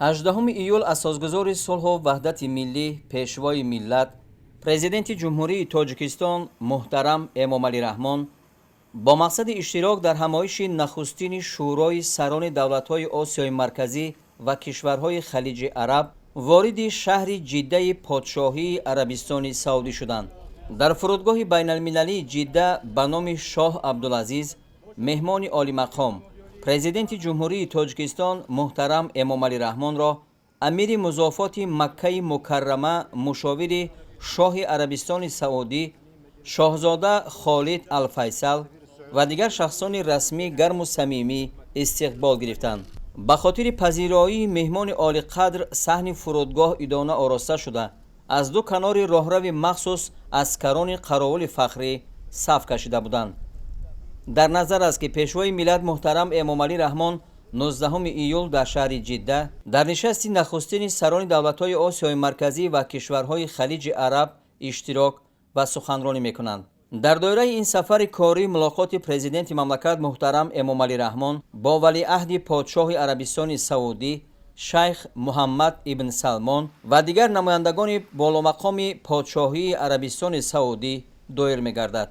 18 июл асосгузори сулҳу ваҳдати миллӣ, пешвои миллат, президенти ҷумҳурии Тоҷикистон муҳтарам Эмомалӣ Раҳмон бо мақсади иштирок дар ҳамоиши нахустини шӯрои сарони давлатҳои Осиёи Марказӣ ва кишварҳои Халиҷи Араб вориди шаҳри Ҷиддаи Подшоҳии Арабистони Саудӣ шуданд. дар фурудгоҳи байналмилалии Ҷидда ба номи Шоҳ Абдулазиз, меҳмони олимақом, президенти ҷумҳурии Тоҷикистон муҳтарам Эмомалӣ Раҳмонро амири музофоти Маккаи Мукаррама, мушовири Шоҳи Арабистони Саудӣ, Шоҳзода Холид Алфайсал ва дигар шахсони расмӣ гарму самимӣ истиқбол гирифтанд. ба хотири пазироии меҳмони олиқадр саҳни фурудгоҳ идона ороста шуда, аз ду канори роҳрави махсус аскарони қаровули фахрӣ саф кашида буданд. дар назар аст ки пешвои миллат муҳтарам Эмомалӣ Раҳмон 19 июл дар шаҳри Ҷидда дар нишасти нахустини сарони давлатҳои Осиёи Марказӣ ва кишварҳои Халиҷи Араб иштирок ва суханронӣ мекунанд. дар доираи ин сафари корӣ мулоқоти президенти мамлакат муҳтарам Эмомалӣ Раҳмон бо валиаҳди Подшоҳи Арабистони Саудӣ Шайх Муҳаммад ибн Салмон ва дигар намояндагони боломақоми Подшоҳии Арабистони Саудӣ доир мегардад.